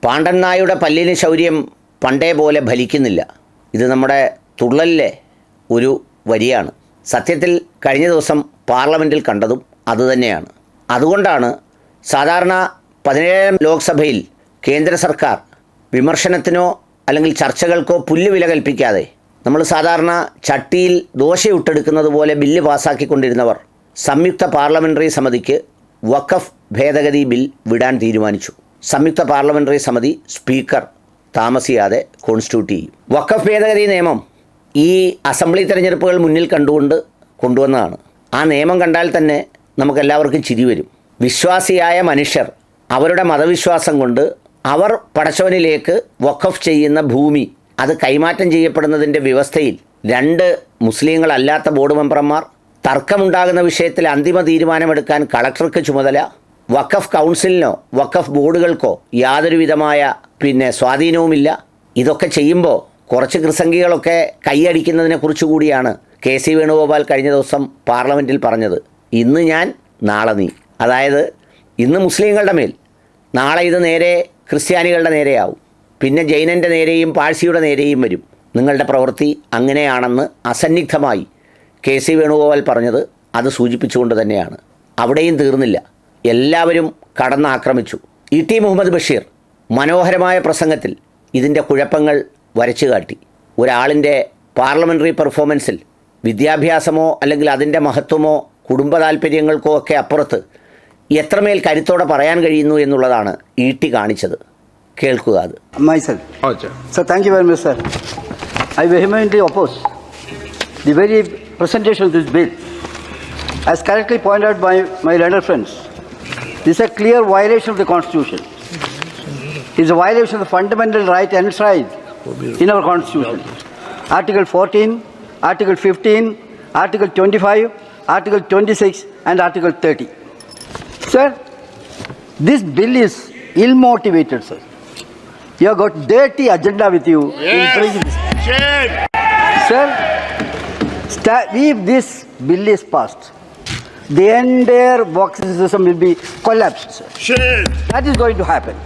പാണ്ഡൻ നായുടെ പല്ലിന് ശൗര്യം പണ്ടേ പോലെ ഫലിക്കുന്നില്ല. ഇത് നമ്മുടെ തുള്ളലിലെ ഒരു വരിയാണ്. സത്യത്തിൽ കഴിഞ്ഞ ദിവസം പാർലമെൻറ്റിൽ കണ്ടതും അതുതന്നെയാണ്. അതുകൊണ്ടാണ് സാധാരണ 17ാം ലോക്സഭയിൽ കേന്ദ്ര സർക്കാർ വിമർശനത്തിനോ അല്ലെങ്കിൽ ചർച്ചകൾക്കോ പുല്ലുവില കൽപ്പിക്കാതെ നമ്മൾ സാധാരണ ചട്ടിയിൽ ദോശയിട്ടെടുക്കുന്നത് പോലെ ബില്ല് പാസ്സാക്കിക്കൊണ്ടിരുന്നവർ സംയുക്ത പാർലമെൻ്ററി സമിതിക്ക് വഖഫ് ഭേദഗതി ബിൽ വിടാൻ തീരുമാനിച്ചു. സംയുക്ത പാർലമെൻ്ററി സമിതി സ്പീക്കർ താമസിയാതെ കോൺസ്റ്റിറ്റ്യൂട്ട് ചെയ്യും. വഖഫ് ഭേദഗതി നിയമം ഈ അസംബ്ലി തെരഞ്ഞെടുപ്പുകൾ മുന്നിൽ കണ്ടുകൊണ്ട് കൊണ്ടുവന്നതാണ്. ആ നിയമം കണ്ടാൽ തന്നെ നമുക്കെല്ലാവർക്കും ചിരി വരും. വിശ്വാസിയായ മനുഷ്യർ അവരുടെ മതവിശ്വാസം കൊണ്ട് അവർ പടച്ചവനിലേക്ക് വഖഫ് ചെയ്യുന്ന ഭൂമി അത് കൈമാറ്റം ചെയ്യപ്പെടുന്നതിൻ്റെ വ്യവസ്ഥയിൽ 2 മുസ്ലിങ്ങളല്ലാത്ത ബോർഡ് മെമ്പർമാർ, തർക്കമുണ്ടാകുന്ന വിഷയത്തിൽ അന്തിമ തീരുമാനമെടുക്കാൻ കളക്ടർക്ക് ചുമതല, വഖഫ് കൗൺസിലിനോ വഖഫ് ബോർഡുകൾക്കോ യാതൊരുവിധമായ സ്വാധീനവുമില്ല. ഇതൊക്കെ ചെയ്യുമ്പോൾ കുറച്ച് കൃസംഗികളൊക്കെ കൈയടിക്കുന്നതിനെക്കുറിച്ച് കൂടിയാണ് KC വേണുഗോപാൽ കഴിഞ്ഞ ദിവസം പാർലമെൻറ്റിൽ പറഞ്ഞത്. ഇന്ന് ഞാൻ നാളെ നീ. അതായത് ഇന്ന് മുസ്ലിങ്ങളുടെ മേൽ, നാളെ ഇത് നേരെ ക്രിസ്ത്യാനികളുടെ നേരെയാവും, പിന്നെ ജൈനൻ്റെ നേരെയും പാഴ്സിയുടെ നേരെയും വരും. നിങ്ങളുടെ പ്രവൃത്തി അങ്ങനെയാണെന്ന് അസന്നിഗ്ധമായി KC വേണുഗോപാൽ പറഞ്ഞത് അത് സൂചിപ്പിച്ചുകൊണ്ട് തന്നെയാണ്. അവിടെയും തീർന്നില്ല, എല്ലാവരും കടന്നാക്രമിച്ചു. ET മുഹമ്മദ് ബഷീർ മനോഹരമായ പ്രസംഗത്തിൽ ഇതിൻ്റെ കുഴപ്പങ്ങൾ വരച്ചു കാട്ടി. ഒരാളിൻ്റെ പാർലമെൻ്ററി പെർഫോമൻസിൽ വിദ്യാഭ്യാസമോ അല്ലെങ്കിൽ അതിൻ്റെ മഹത്വമോ കുടുംബ താല്പര്യങ്ങൾക്കോ ഒക്കെ അപ്പുറത്ത് എത്രമേൽ കരുത്തോടെ പറയാൻ കഴിയുന്നു എന്നുള്ളതാണ് ET കാണിച്ചത്. കേൾക്കുക അത്. Myself. Sir, thank you very much, sir. I vehemently oppose the very presentation of this bill. As correctly pointed out by my learned friends, this is a clear violation of the Constitution. It is a violation of the fundamental right enshrined in our Constitution. Article 14, Article 15, Article 25, Article 26 and Article 30. Sir, this bill is ill-motivated, sir. You have got dirty agenda with you. Yes. Sir, if this bill is passed, the entire boxing system will be collapsed, sir. That is going to happen.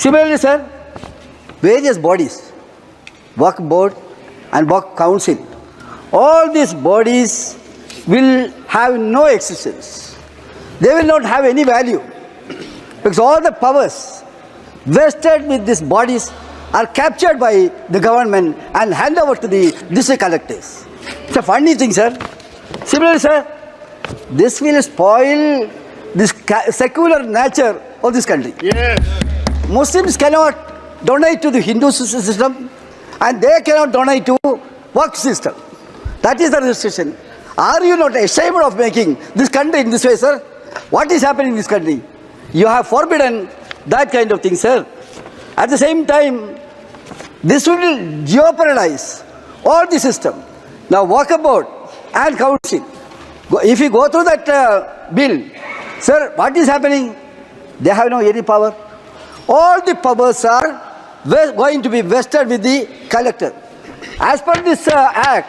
Similarly, sir, various bodies, Waqf Board and Waqf Council, all these bodies will have no existence. They will not have any value because all the powers vested with these bodies are captured by the government and hand over to the district collectors. It's a funny thing, sir. Similarly, sir, this will spoil this secular nature of this country. Yes. Muslims cannot donate to the Hindu system and they cannot donate to Waqf system. That is the restriction. Are you not ashamed of making this country in this way, sir? What is happening in this country? You have forbidden that kind of thing, sir. At the same time, this will jeopardize all the system. Now, Waqf Board and Council, if you go through that bill, sir, what is happening? They have no any power. All the powers are going to be vested with the collector. As per this act,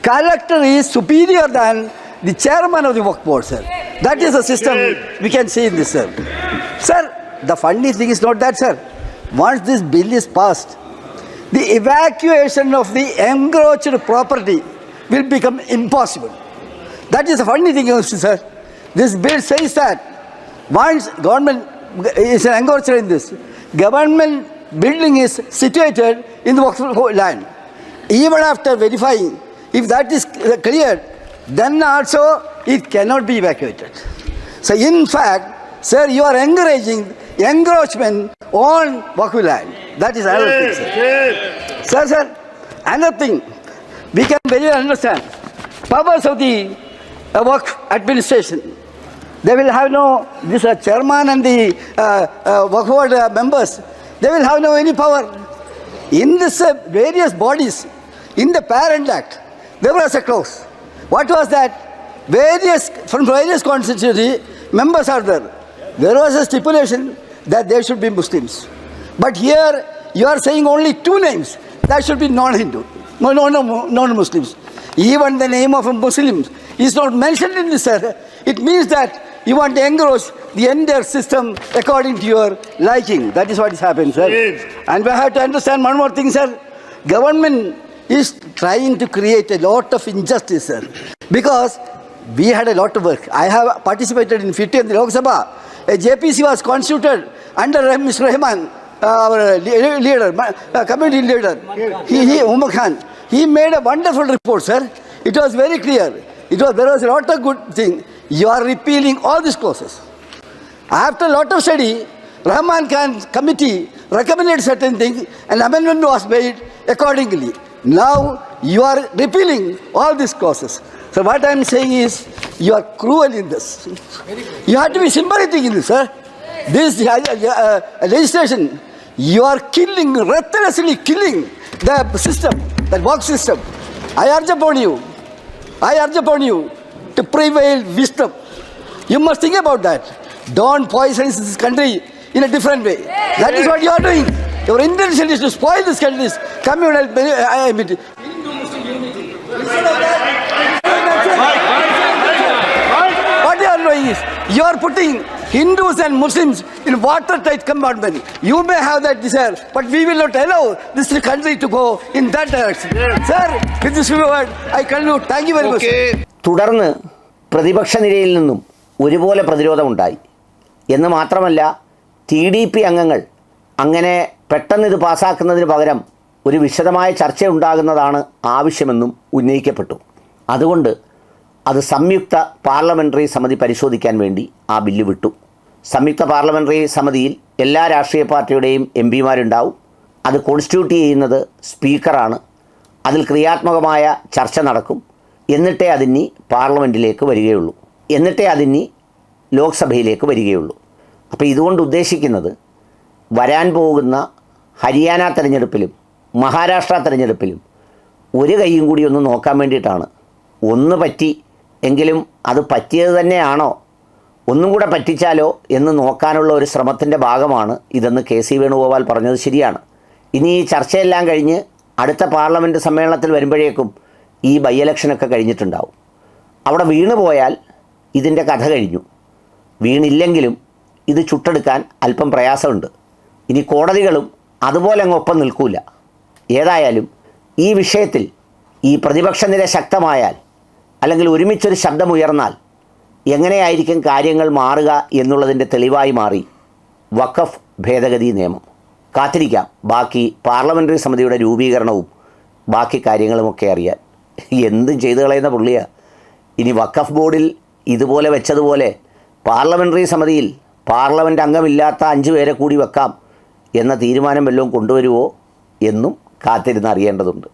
collector is superior than the chairman of the Waqf Board, sir. That is the system we can see in this, sir. Sir, the funny thing is not that, sir. Once this bill is passed, the evacuation of the encroached property will become impossible. That is the funny thing, sir. This bill says that once government is an encroacher in this, government building is situated in the Waqf land. Even after verifying, if that is cleared, then also it cannot be evacuated. So in fact, sir, you are encouraging encroachment on Waqf land. That is another thing, sir. Sir, another thing, we can very well understand powers of the Waqf administration. They will have no, this chairman and the Waqf Board members, they will have no any power. In this various bodies, in the Parent Act, there was a clause. What was that? From various constituency, members are there. There was a stipulation that there should be Muslims. But here, you are saying only 2 names. That should be non-Hindu, non-Muslims. Even the name of a Muslim is not mentioned in this. It means that you want to engross the entire system according to your liking. That is what is happening, sir. And we have to understand one more thing, sir. Government is trying to create a lot of injustice, sir. Because we had a lot of work. I have participated in 50 in the Lok Sabha. A JPC was constituted under Mr. Rahman, our leader, community leader. Umar Khan. He made a wonderful report, sir. It was very clear. There was a lot of good thing. You are repealing all these clauses. After a lot of study, Rahman Khan committee recommended certain things and amendment was made accordingly. Now you are repealing all these clauses. So what I am saying is, you are cruel in this. You have to be sympathetic in this, sir. This legislation, you are killing, ruthlessly killing the system, the work system. I urge upon you to prevail wisdom. You must think about that. Don't poison this country in a different way. That is what you are doing. Your intention is to spoil this country's communal unity. What you are doing is, you are putting Hindus and Muslims in watertight compartment. You may have that desire, but we will not allow this country to go in that direction. Sir, with this word, I conclude. Thank you very much. തുടർന്ന് പ്രതിപക്ഷ നിരയിൽ നിന്നും ഒരുപോലെ പ്രതിരോധമുണ്ടായി. എന്ന് മാത്രമല്ല, TDP അംഗങ്ങൾ അങ്ങനെ പെട്ടെന്ന് ഇത് പാസ്സാക്കുന്നതിന് പകരം ഒരു വിശദമായ ചർച്ച ഉണ്ടാകുന്നതാണ് ആവശ്യമെന്നും ഉന്നയിക്കപ്പെട്ടു. അതുകൊണ്ട് അത് സംയുക്ത പാർലമെൻ്ററി സമിതി പരിശോധിക്കാൻ വേണ്ടി ആ ബില്ല് വിട്ടു. സംയുക്ത പാർലമെൻ്ററി സമിതിയിൽ എല്ലാ രാഷ്ട്രീയ പാർട്ടിയുടെയും MPമാരുണ്ടാവും. അത് കോൺസ്റ്റിറ്റ്യൂട്ട് ചെയ്യുന്നത് സ്പീക്കറാണ്. അതിൽ ക്രിയാത്മകമായ ചർച്ച നടക്കും. എന്നിട്ടേ അതിനി പാർലമെൻറ്റിലേക്ക് വരികയുള്ളൂ. എന്നിട്ടേ അതിനി ലോക്സഭയിലേക്ക് വരികയുള്ളൂ. അപ്പോൾ ഇതുകൊണ്ട് ഉദ്ദേശിക്കുന്നത്, വരാൻ പോകുന്ന ഹരിയാന തെരഞ്ഞെടുപ്പിലും മഹാരാഷ്ട്ര തെരഞ്ഞെടുപ്പിലും ഒരു കൈയും കൂടി ഒന്ന് നോക്കാൻ വേണ്ടിയിട്ടാണ്. ഒന്ന് പറ്റി എങ്കിലും അത് പറ്റിയത് തന്നെയാണോ, ഒന്നും കൂടെ പറ്റിച്ചാലോ എന്ന് നോക്കാനുള്ള ഒരു ശ്രമത്തിൻ്റെ ഭാഗമാണ് ഇതെന്ന് KC വേണുഗോപാൽ പറഞ്ഞത് ശരിയാണ്. ഇനി ഈ ചർച്ചയെല്ലാം കഴിഞ്ഞ് അടുത്ത പാർലമെൻറ്റ് സമ്മേളനത്തിൽ വരുമ്പോഴേക്കും ഈ ബൈ ഇലക്ഷനൊക്കെ കഴിഞ്ഞിട്ടുണ്ടാവും. അവിടെ വീണു പോയാൽ ഇതിൻ്റെ കഥ കഴിഞ്ഞു. വീണില്ലെങ്കിലും ഇത് ചുട്ടെടുക്കാൻ അല്പം പ്രയാസമുണ്ട്. ഇനി കോടതികളും അതുപോലെ അങ്ങ് ഒപ്പം നിൽക്കില്ല. ഏതായാലും ഈ വിഷയത്തിൽ ഈ പ്രതിപക്ഷ നിര ശക്തമായാൽ, അല്ലെങ്കിൽ ഒരുമിച്ചൊരു ശബ്ദമുയർന്നാൽ എങ്ങനെയായിരിക്കും കാര്യങ്ങൾ മാറുക എന്നുള്ളതിൻ്റെ തെളിവായി മാറി വഖഫ് ഭേദഗതി നിയമം. കാത്തിരിക്കാം ബാക്കി പാർലമെൻ്ററി സമിതിയുടെ രൂപീകരണവും ബാക്കി കാര്യങ്ങളുമൊക്കെ അറിയാൻ. എന്തും ചെയ്തു കളയുന്ന പുള്ളിയാണ്. ഇനി വഖഫ് ബോർഡിൽ ഇതുപോലെ വെച്ചതുപോലെ പാർലമെൻ്ററി സമിതിയിൽ പാർലമെൻറ്റ് അംഗമില്ലാത്ത 5 പേരെ കൂടി വെക്കാം എന്ന തീരുമാനം വല്ലതും കൊണ്ടുവരുമോ എന്നും കാത്തിരുന്ന് അറിയേണ്ടതുണ്ട്.